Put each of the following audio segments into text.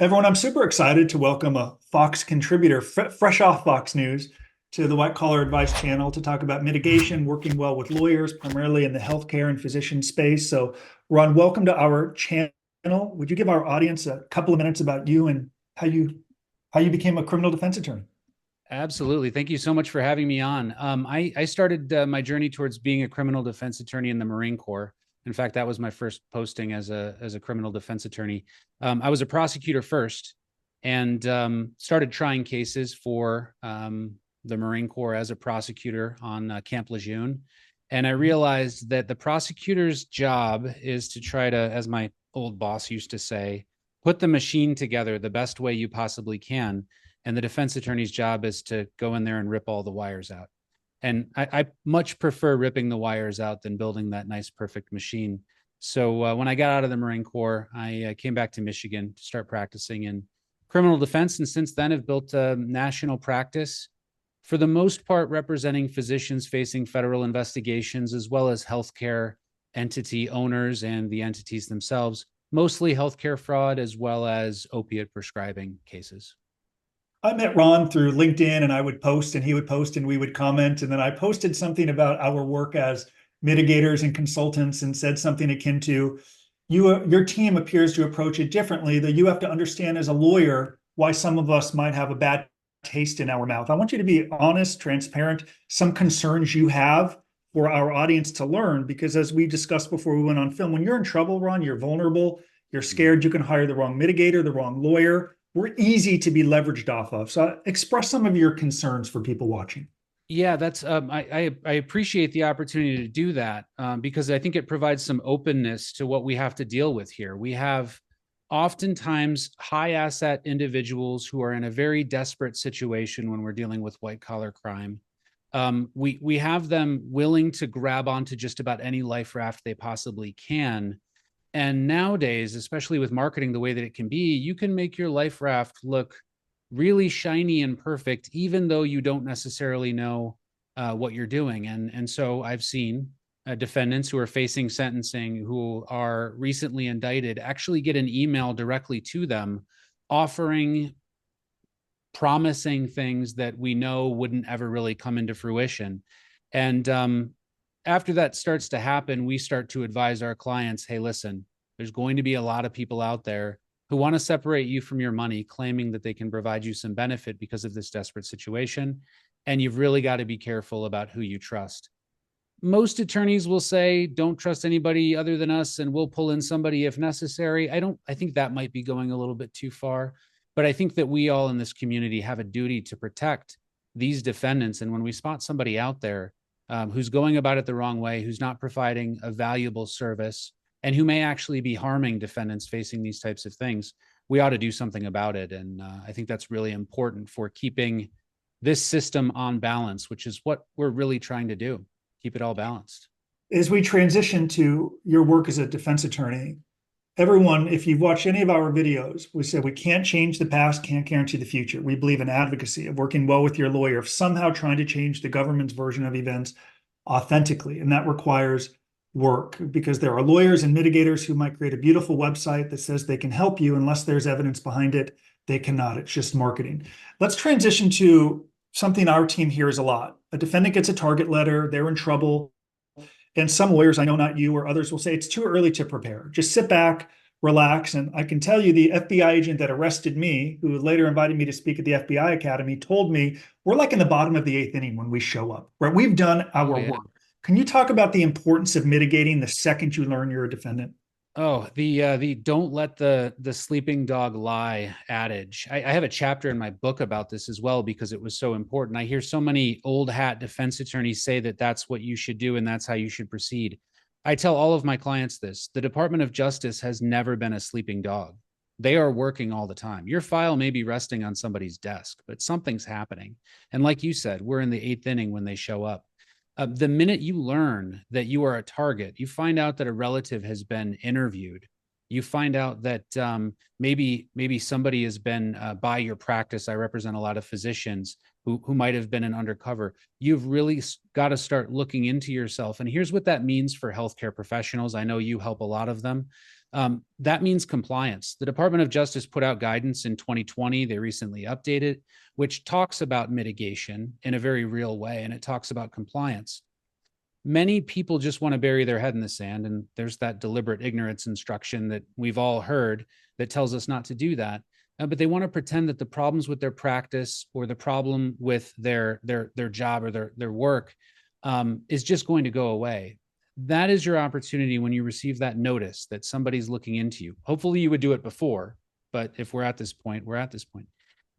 Everyone, I'm super excited to welcome a Fox contributor, fresh off Fox News, to the White Collar Advice channel to talk about mitigation, working well with lawyers, primarily in the healthcare and physician space. So, Ron, welcome to our channel. Would you give our audience a couple of minutes about you and how you became a criminal defense attorney? Absolutely. Thank you so much for having me on. I started my journey towards being a criminal defense attorney in the Marine Corps. In fact, that was my first posting as a criminal defense attorney. I was a prosecutor first and started trying cases for the Marine Corps as a prosecutor on Camp Lejeune. And I realized that the prosecutor's job is to try to, as my old boss used to say, put the machine together the best way you possibly can, and the defense attorney's job is to go in there and rip all the wires out. And I much prefer ripping the wires out than building that nice, perfect machine. So when I got out of the Marine Corps, I came back to Michigan to start practicing in criminal defense. And since then, I've built a national practice, for the most part, representing physicians facing federal investigations, as well as healthcare entity owners and the entities themselves, mostly healthcare fraud, as well as opiate prescribing cases. I met Ron through LinkedIn, and I would post and he would post and we would comment. And then I posted something about our work as mitigators and consultants and said something akin to, your team appears to approach it differently, that you have to understand as a lawyer why some of us might have a bad taste in our mouth. I want you to be honest, transparent, some concerns you have for our audience to learn, because as we discussed before we went on film, when you're in trouble, Ron, you're vulnerable, you're scared, you can hire the wrong mitigator, the wrong lawyer. We're easy to be leveraged off of. So express some of your concerns for people watching. Yeah, that's I appreciate the opportunity to do that because I think it provides some openness to what we have to deal with here. We have oftentimes high asset individuals who are in a very desperate situation when we're dealing with white collar crime. We have them willing to grab onto just about any life raft they possibly can. And nowadays, especially with marketing the way that it can be, you can make your life raft look really shiny and perfect, even though you don't necessarily know what you're doing. And so I've seen defendants who are facing sentencing, who are recently indicted, actually get an email directly to them offering, promising things that we know wouldn't ever really come into fruition. And after that starts to happen, we start to advise our clients, hey, listen, there's going to be a lot of people out there who want to separate you from your money, claiming that they can provide you some benefit because of this desperate situation. And you've really got to be careful about who you trust. Most attorneys will say, don't trust anybody other than us, and we'll pull in somebody if necessary. I think that might be going a little bit too far, but I think that we all in this community have a duty to protect these defendants. And when we spot somebody out there who's going about it the wrong way, who's not providing a valuable service, and who may actually be harming defendants facing these types of things, we ought to do something about it. And I think that's really important for keeping this system on balance, which is what we're really trying to do, keep it all balanced. As we transition to your work as a defense attorney, everyone, if you've watched any of our videos, we said we can't change the past, can't guarantee the future. We believe in advocacy, of working well with your lawyer, of somehow trying to change the government's version of events authentically. And that requires work, because there are lawyers and mitigators who might create a beautiful website that says they can help you. Unless there's evidence behind it, they cannot. It's just marketing. Let's transition to something our team hears a lot. A defendant gets a target letter, they're in trouble. And some lawyers, I know not you or others, will say it's too early to prepare. Just sit back, relax. And I can tell you the FBI agent that arrested me, who later invited me to speak at the FBI Academy, told me we're like in the bottom of the eighth inning when we show up, right? We've done our work. Can you talk about the importance of mitigating the second you learn you're a defendant? Oh, the don't let the sleeping dog lie adage. I have a chapter in my book about this as well because it was so important. I hear so many old hat defense attorneys say that that's what you should do and that's how you should proceed. I tell all of my clients this: the Department of Justice has never been a sleeping dog. They are working all the time. Your file may be resting on somebody's desk, but something's happening. And like you said, we're in the eighth inning when they show up. The minute you learn that you are a target, you find out that a relative has been interviewed, you find out that maybe somebody has been by your practice. I represent a lot of physicians who might have been an undercover. You've really got to start looking into yourself. And here's what that means for healthcare professionals. I know you help a lot of them. That means compliance. The Department of Justice put out guidance in 2020. They recently updated, which talks about mitigation in a very real way, and it talks about compliance. Many people just want to bury their head in the sand, and there's that deliberate ignorance instruction that we've all heard that tells us not to do that. But they want to pretend that the problems with their practice or the problem with their job or their work is just going to go away. That is your opportunity when you receive that notice that somebody's looking into you. Hopefully you would do it before, but if we're at this point, we're at this point.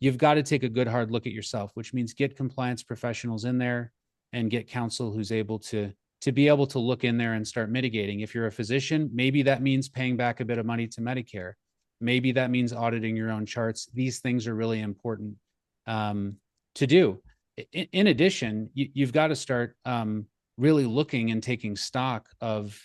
You've got to take a good hard look at yourself, which means get compliance professionals in there and get counsel who's able to be able to look in there and start mitigating. If you're a physician, maybe that means paying back a bit of money to Medicare. Maybe that means auditing your own charts. These things are really important to do. In addition, you've got to start really looking and taking stock of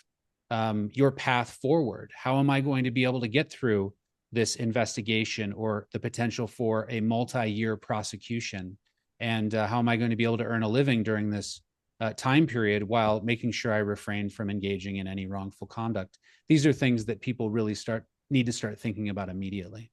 your path forward. How am I going to be able to get through this investigation or the potential for a multi-year prosecution? And how am I going to be able to earn a living during this time period while making sure I refrain from engaging in any wrongful conduct? These are things that people really need to start thinking about immediately.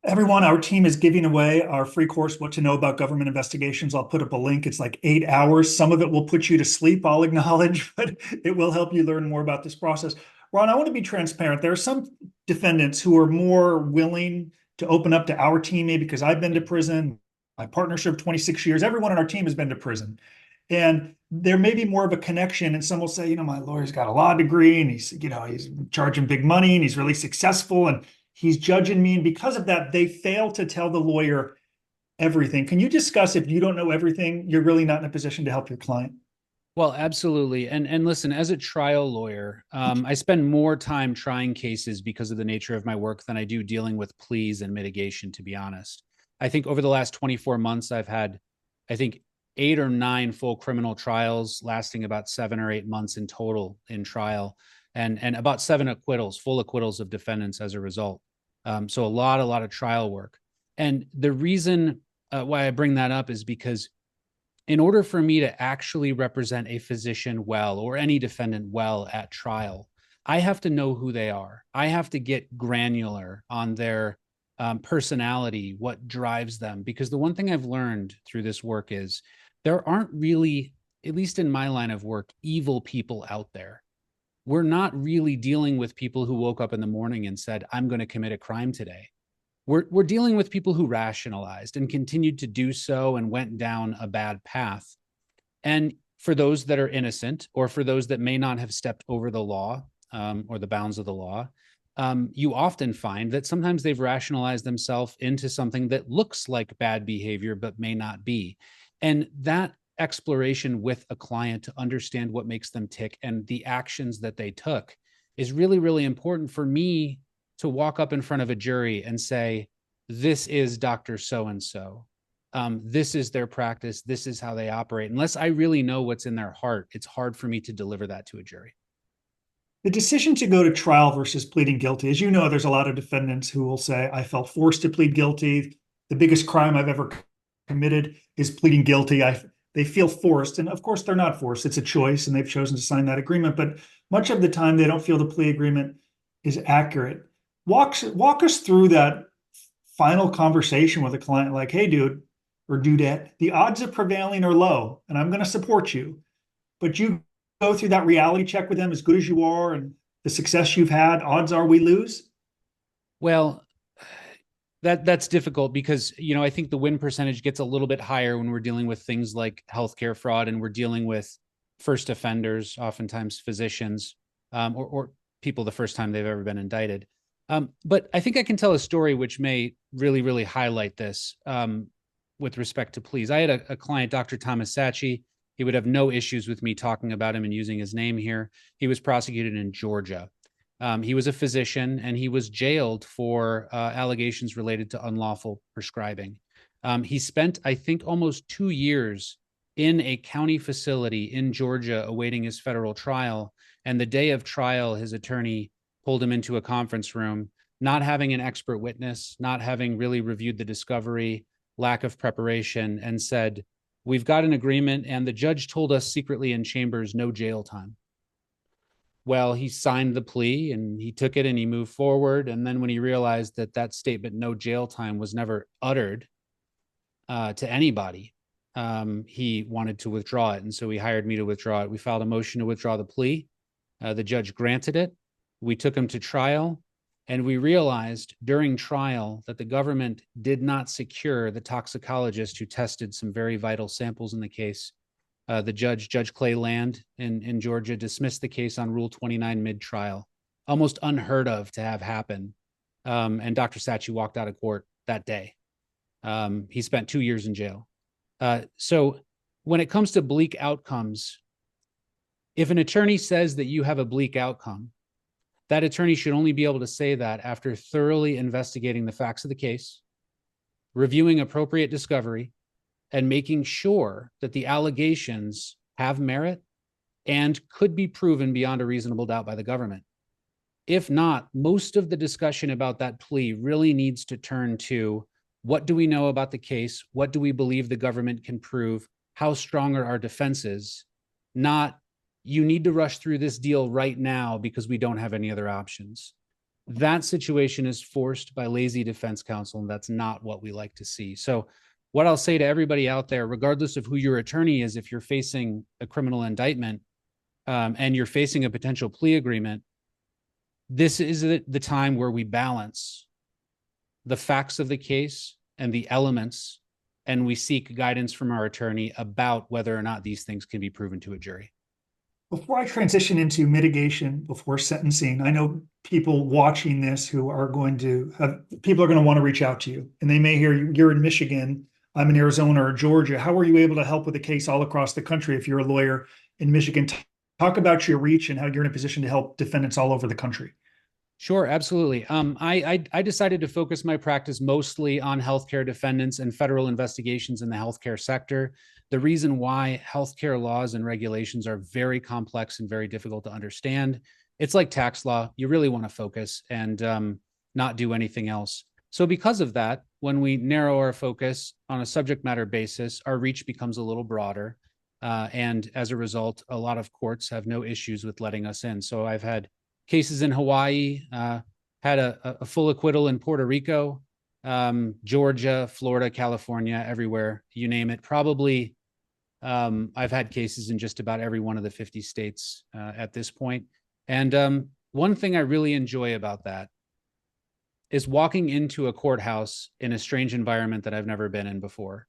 Everyone, our team is giving away our free course, What to Know About Government Investigations. I'll put up a link. It's like 8 hours. Some of it will put you to sleep, I'll acknowledge, but it will help you learn more about this process. Ron, I want to be transparent. There are some defendants who are more willing to open up to our team, maybe because I've been to prison. My partner served 26 years. Everyone on our team has been to prison. And there may be more of a connection, and some will say, my lawyer's got a law degree and he's charging big money and he's really successful and he's judging me. And because of that, they fail to tell the lawyer everything. Can you discuss, if you don't know everything, you're really not in a position to help your client? Well, absolutely. And listen, as a trial lawyer, I spend more time trying cases because of the nature of my work than I do dealing with pleas and mitigation, to be honest. I think over the last 24 months, I've had, 8 or 9 full criminal trials lasting about 7 or 8 months in total in trial, and about 7 acquittals, full acquittals of defendants as a result. So a lot of trial work. And the reason why I bring that up is because in order for me to actually represent a physician well or any defendant well at trial, I have to know who they are. I have to get granular on their personality, what drives them. Because the one thing I've learned through this work is there aren't really, at least in my line of work, evil people out there. We're not really dealing with people who woke up in the morning and said, I'm going to commit a crime today. We're dealing with people who rationalized and continued to do so and went down a bad path. And for those that are innocent, or for those that may not have stepped over the law or the bounds of the law, you often find that sometimes they've rationalized themselves into something that looks like bad behavior, but may not be. And that exploration with a client to understand what makes them tick and the actions that they took is really, really important for me to walk up in front of a jury and say, this is Dr. So-and-so. This is their practice. This is how they operate. Unless I really know what's in their heart, it's hard for me to deliver that to a jury. The decision to go to trial versus pleading guilty, as you know, there's a lot of defendants who will say, I felt forced to plead guilty. The biggest crime I've ever committed is pleading guilty. They feel forced. And of course, they're not forced. It's a choice, and they've chosen to sign that agreement. But much of the time, they don't feel the plea agreement is accurate. Walk us through that final conversation with a client like, hey, dude or dudette, the odds of prevailing are low, and I'm going to support you. But you go through that reality check with them, as good as you are and the success you've had, odds are we lose? Well, that's difficult because, I think the win percentage gets a little bit higher when we're dealing with things like healthcare fraud and we're dealing with first offenders, oftentimes physicians, or people the first time they've ever been indicted. But I think I can tell a story which may really, really highlight this with respect to pleas. I had a client, Dr. Thomas Sachi. He would have no issues with me talking about him and using his name here. He was prosecuted in Georgia. He was a physician, and he was jailed for allegations related to unlawful prescribing. He spent, I think, almost 2 years in a county facility in Georgia awaiting his federal trial. And the day of trial, his attorney pulled him into a conference room, not having an expert witness, not having really reviewed the discovery, lack of preparation, and said, we've got an agreement, and the judge told us secretly in chambers, no jail time. Well, he signed the plea and he took it and he moved forward. And then when he realized that that statement, no jail time, was never uttered to anybody, he wanted to withdraw it. And so he hired me to withdraw it. We filed a motion to withdraw the plea. The judge granted it. We took him to trial. And we realized during trial that the government did not secure the toxicologist who tested some very vital samples in the case. Judge Clay Land in Georgia, dismissed the case on Rule 29 mid-trial, almost unheard of to have happen. And Dr. Sachi walked out of court that day. He spent 2 years in jail. So when it comes to bleak outcomes, if an attorney says that you have a bleak outcome, that attorney should only be able to say that after thoroughly investigating the facts of the case, reviewing appropriate discovery, and making sure that the allegations have merit and could be proven beyond a reasonable doubt by the government. If not, most of the discussion about that plea really needs to turn to, what do we know about the case? What do we believe the government can prove? How strong are our defenses? Not, you need to rush through this deal right now because we don't have any other options. That situation is forced by lazy defense counsel, and that's not what we like to see. So what I'll say to everybody out there, regardless of who your attorney is, if you're facing a criminal indictment and you're facing a potential plea agreement, this is the time where we balance the facts of the case and the elements, and we seek guidance from our attorney about whether or not these things can be proven to a jury. Before I transition into mitigation before sentencing, I know people watching this who are going to have, people are going to want to reach out to you, and they may hear you're in Michigan, I'm in Arizona or Georgia. How are you able to help with a case all across the country if you're a lawyer in Michigan? Talk about your reach and how you're in a position to help defendants all over the country. Sure, absolutely. I decided to focus my practice mostly on healthcare defendants and federal investigations in the healthcare sector. The reason why healthcare laws and regulations are very complex and very difficult to understand, it's like tax law. You really want to focus and not do anything else. So because of that, when we narrow our focus on a subject matter basis, our reach becomes a little broader. And as a result, a lot of courts have no issues with letting us in. So I've had cases in Hawaii, had a full acquittal in Puerto Rico, Georgia, Florida, California, everywhere, you name it. Probably I've had cases in just about every one of the 50 states at this point. And one thing I really enjoy about that is walking into a courthouse in a strange environment that I've never been in before.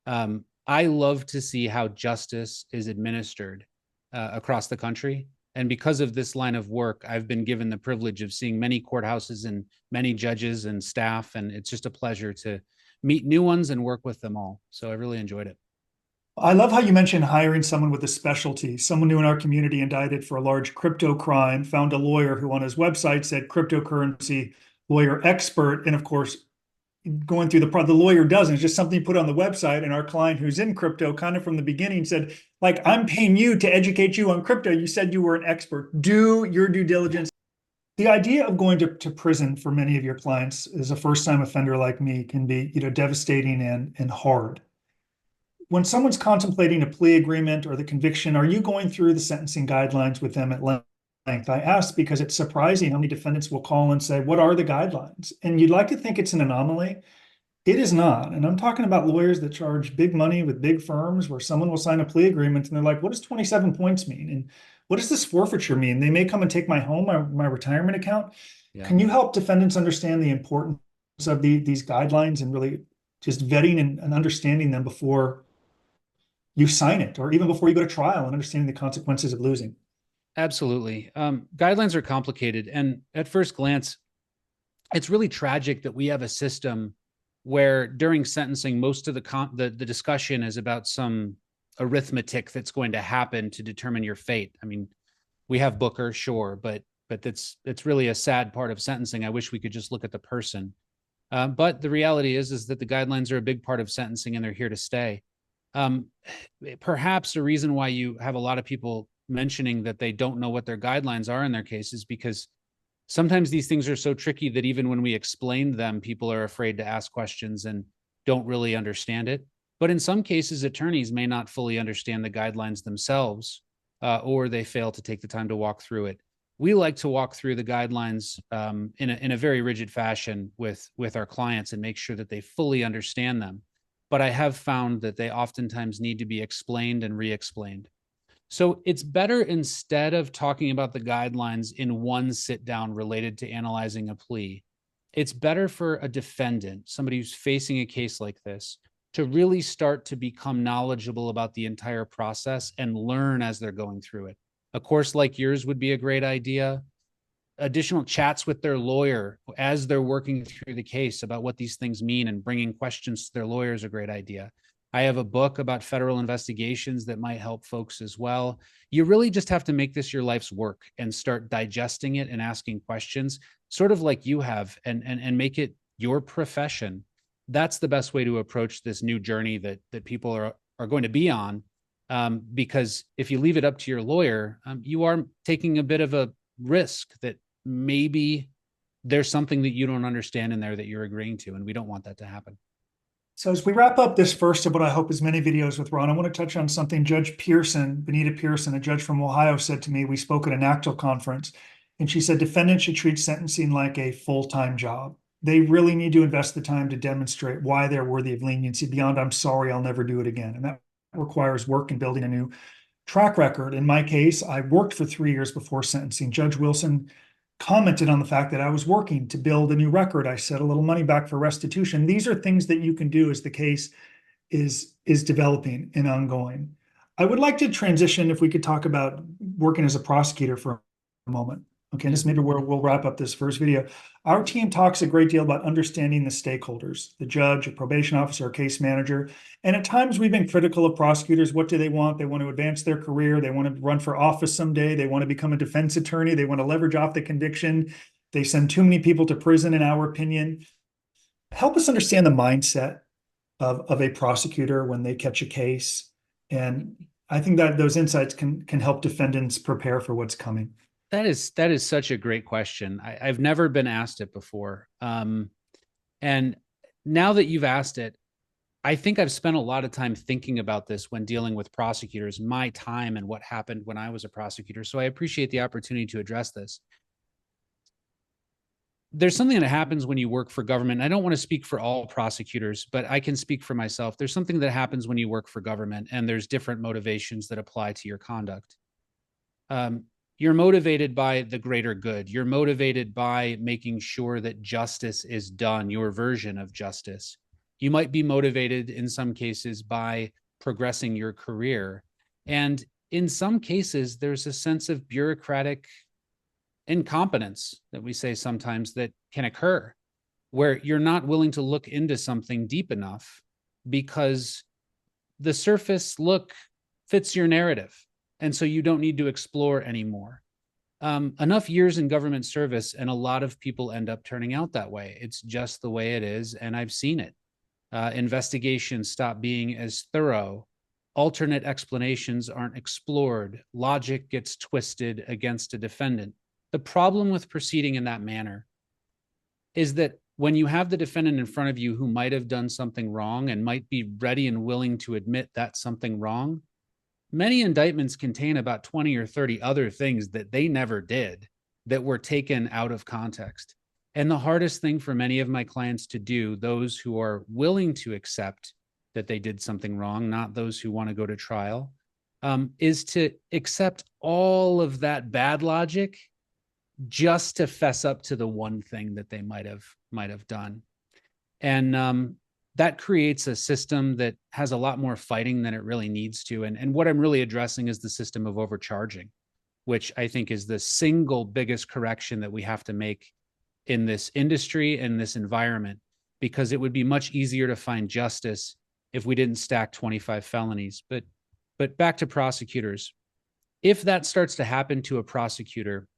I love to see how justice is administered across the country. And because of this line of work, I've been given the privilege of seeing many courthouses and many judges and staff. And it's just a pleasure to meet new ones and work with them all. So I really enjoyed it. I love how you mentioned hiring someone with a specialty. Someone new in our community indicted for a large crypto crime, found a lawyer who on his website said cryptocurrency lawyer expert. And of course, going through the lawyer doesn't. It's just something you put on the website. And our client who's in crypto kind of from the beginning said, like, I'm paying you to educate you on crypto. You said you were an expert. Do your due diligence. The idea of going to prison for many of your clients as a first-time offender like me can be, devastating and hard. When someone's contemplating a plea agreement or the conviction, are you going through the sentencing guidelines with them at length? I ask because it's surprising how many defendants will call and say, what are the guidelines? And you'd like to think it's an anomaly. It is not. And I'm talking about lawyers that charge big money with big firms where someone will sign a plea agreement and they're like, what does 27 points mean? And what does this forfeiture mean? They may come and take my home, my retirement account. Yeah. Can you help defendants understand the importance of these guidelines and really just vetting and understanding them before you sign it, or even before you go to trial and understanding the consequences of losing? Absolutely. Guidelines are complicated. And at first glance, it's really tragic that we have a system where during sentencing, most of the discussion is about some arithmetic that's going to happen to determine your fate. I mean, we have Booker, sure, but it's really a sad part of sentencing. I wish we could just look at the person. But the reality is that the guidelines are a big part of sentencing and they're here to stay. Perhaps a reason why you have a lot of people mentioning that they don't know what their guidelines are in their cases, because sometimes these things are so tricky that even when we explain them, people are afraid to ask questions and don't really understand it. But in some cases, attorneys may not fully understand the guidelines themselves, or they fail to take the time to walk through it. we like to walk through the guidelines in a very rigid fashion with our clients and make sure that they fully understand them. But I have found that they oftentimes need to be explained and re-explained. So it's better, instead of talking about the guidelines in one sit down related to analyzing a plea, it's better for a defendant, somebody who's facing a case like this, to really start to become knowledgeable about the entire process and learn as they're going through it. A course like yours would be a great idea. Additional chats with their lawyer as they're working through the case about what these things mean and bringing questions to their lawyer is a great idea. I have a book about federal investigations that might help folks as well. You really just have to make this your life's work and start digesting it and asking questions, sort of like you have, and make it your profession. That's the best way to approach this new journey that people are going to be on. Because if you leave it up to your lawyer, you are taking a bit of a risk that maybe there's something that you don't understand in there that you're agreeing to, and we don't want that to happen. So as we wrap up this first of what I hope is many videos with Ron, I want to touch on something Judge Pearson, Benita Pearson, a judge from Ohio, said to me. We spoke at a NACTL conference, and she said defendants should treat sentencing like a full-time job. They really need to invest the time to demonstrate why they're worthy of leniency beyond "I'm sorry, I'll never do it again." And that requires work in building a new track record. In my case, I worked for 3 years before sentencing. Judge Wilson commented on the fact that I was working to build a new record. I set a little money back for restitution. These are things that you can do as the case is developing and ongoing. I would like to transition, if we could talk about working as a prosecutor for a moment. Okay, and this maybe where we'll wrap up this first video. Our team talks a great deal about understanding the stakeholders, the judge, a probation officer, a case manager. And at times we've been critical of prosecutors. What do they want? They want to advance their career. They want to run for office someday. They want to become a defense attorney. They want to leverage off the conviction. They send too many people to prison, in our opinion. Help us understand the mindset of a prosecutor when they catch a case. And I think that those insights can help defendants prepare for what's coming. That is such a great question. I've never been asked it before. And now that you've asked it, I think I've spent a lot of time thinking about this when dealing with prosecutors, my time and what happened when I was a prosecutor. So I appreciate the opportunity to address this. There's something that happens when you work for government. I don't want to speak for all prosecutors, but I can speak for myself. There's something that happens when you work for government, and there's different motivations that apply to your conduct. You're motivated by the greater good. You're motivated by making sure that justice is done, your version of justice. You might be motivated in some cases by progressing your career. And in some cases, there's a sense of bureaucratic incompetence that we say sometimes that can occur, where you're not willing to look into something deep enough because the surface look fits your narrative. And so you don't need to explore anymore. Enough years in government service, and a lot of people end up turning out that way. It's just the way it is, and I've seen it. Investigations stop being as thorough. Alternate explanations aren't explored. Logic gets twisted against a defendant. The problem with proceeding in that manner is that when you have the defendant in front of you who might have done something wrong and might be ready and willing to admit that's something wrong, many indictments contain about 20 or 30 other things that they never did that were taken out of context. And the hardest thing for many of my clients to do, those who are willing to accept that they did something wrong, not those who want to go to trial, is to accept all of that bad logic just to fess up to the one thing that they might have done. And that creates a system that has a lot more fighting than it really needs to. And what I'm really addressing is the system of overcharging, which I think is the single biggest correction that we have to make in this industry and this environment, because it would be much easier to find justice if we didn't stack 25 felonies. But back to prosecutors. If that starts to happen to a prosecutor,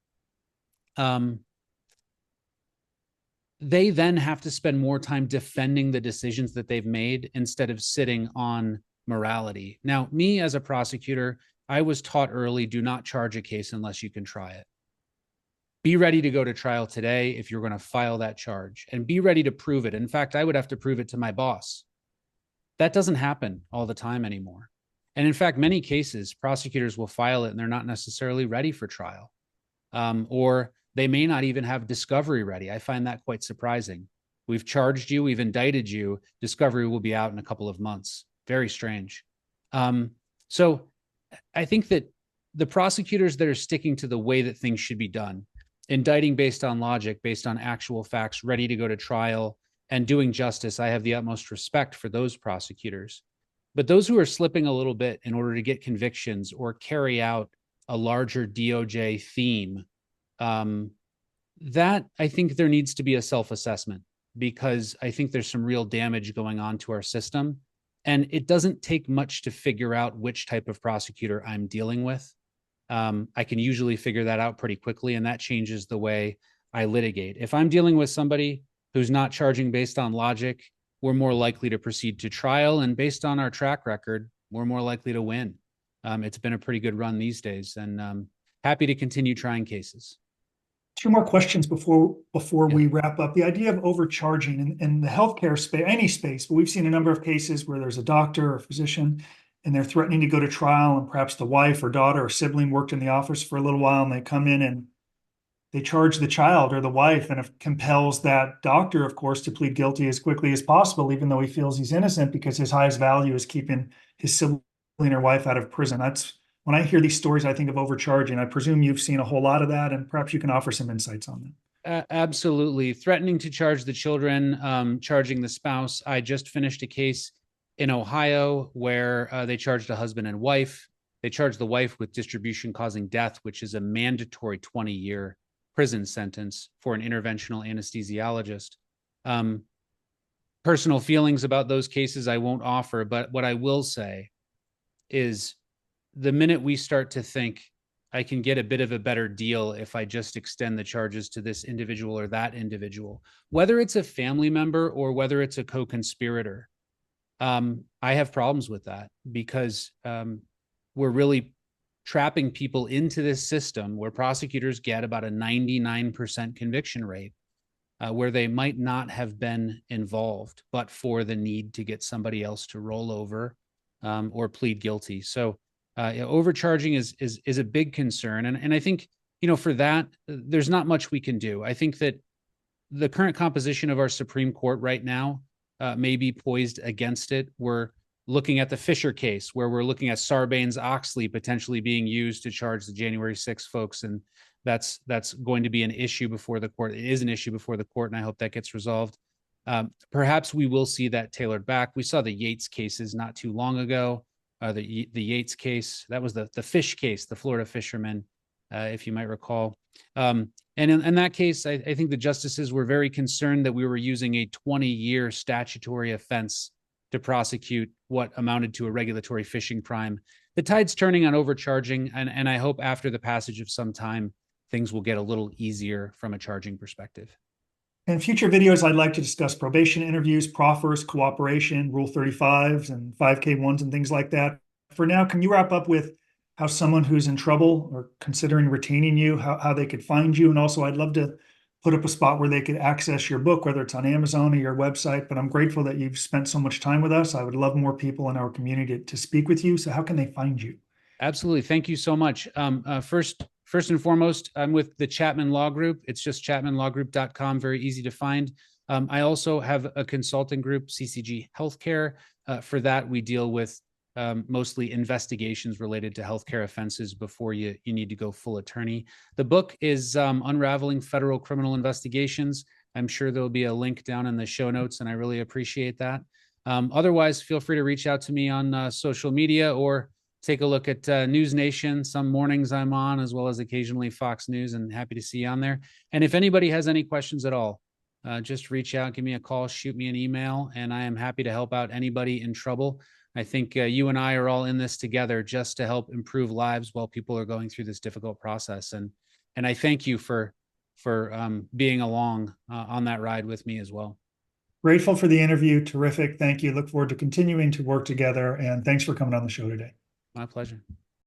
they then have to spend more time defending the decisions that they've made instead of sitting on morality. Now, me as a prosecutor, I was taught early, do not charge a case unless you can try it. Be ready to go to trial today if you're going to file that charge, and be ready to prove it. In fact, I would have to prove it to my boss. That doesn't happen all the time anymore. And in fact, many cases, prosecutors will file it and they're not necessarily ready for trial. or they may not even have discovery ready. I find that quite surprising. We've charged you, we've indicted you, discovery will be out in a couple of months. Very strange. So I think that the prosecutors that are sticking to the way that things should be done, indicting based on logic, based on actual facts, ready to go to trial, and doing justice, I have the utmost respect for those prosecutors. But those who are slipping a little bit in order to get convictions or carry out a larger DOJ theme, that I think there needs to be a self-assessment, because I think there's some real damage going on to our system. And it doesn't take much to figure out which type of prosecutor I'm dealing with. I can usually figure that out pretty quickly, and that changes the way I litigate. If I'm dealing with somebody who's not charging based on logic, we're more likely to proceed to trial. And based on our track record, we're more likely to win. It's been a pretty good run these days, and happy to continue trying cases. Two more questions before Yeah. we wrap up. The idea of overcharging in the healthcare space, any space, but we've seen a number of cases where there's a doctor or physician and they're threatening to go to trial, and perhaps the wife or daughter or sibling worked in the office for a little while, and they come in and they charge the child or the wife, and it compels that doctor, of course, to plead guilty as quickly as possible, even though he feels he's innocent, because his highest value is keeping his sibling or wife out of prison. That's when I hear these stories, I think of overcharging. I presume you've seen a whole lot of that, and perhaps you can offer some insights on that. Absolutely. Threatening to charge the children, charging the spouse. I just finished a case in Ohio where they charged a husband and wife. They charged the wife with distribution causing death, which is a mandatory 20-year prison sentence for an interventional anesthesiologist. Personal feelings about those cases I won't offer, but what I will say is the minute we start to think I can get a bit of a better deal if I just extend the charges to this individual or that individual, whether it's a family member or whether it's a co-conspirator, I have problems with that, because we're really trapping people into this system where prosecutors get about a 99% conviction rate, where they might not have been involved, but for the need to get somebody else to roll over or plead guilty. So overcharging is a big concern. And I think, for that, there's not much we can do. I think that the current composition of our Supreme Court right now may be poised against it. We're looking at the Fisher case, where we're looking at Sarbanes-Oxley potentially being used to charge the January 6th folks. And that's going to be an issue before the court. It is an issue before the court, and I hope that gets resolved. Perhaps we will see that tailored back. We saw the Yates cases not too long ago. The Yates case, that was the fish case, the Florida fishermen, if you might recall. And in that case, I think the justices were very concerned that we were using a 20-year statutory offense to prosecute what amounted to a regulatory fishing crime. The tide's turning on overcharging, and I hope after the passage of some time, things will get a little easier from a charging perspective. In future videos, I'd like to discuss probation interviews, proffers, cooperation, Rule 35s, and 5K1s and things like that. For now, can you wrap up with how someone who's in trouble or considering retaining you, how they could find you? And also, I'd love to put up a spot where they could access your book, whether it's on Amazon or your website. But I'm grateful that you've spent so much time with us. I would love more people in our community to speak with you. So how can they find you? Absolutely. Thank you so much. First and foremost, I'm with the Chapman Law Group. It's just chapmanlawgroup.com, very easy to find. I also have a consulting group, CCG Healthcare. For that, we deal with mostly investigations related to healthcare offenses before you need to go full attorney. The book is Unraveling Federal Criminal Investigations. I'm sure there'll be a link down in the show notes, and I really appreciate that. Otherwise, feel free to reach out to me on social media, or take a look at News Nation. Some mornings I'm on, as well as occasionally Fox News, and happy to see you on there. And if anybody has any questions at all, just reach out, give me a call, shoot me an email, and I am happy to help out anybody in trouble. I think you and I are all in this together just to help improve lives while people are going through this difficult process. And I thank you for being along on that ride with me as well. Grateful for the interview. Terrific. Thank you. Look forward to continuing to work together. And thanks for coming on the show today. My pleasure.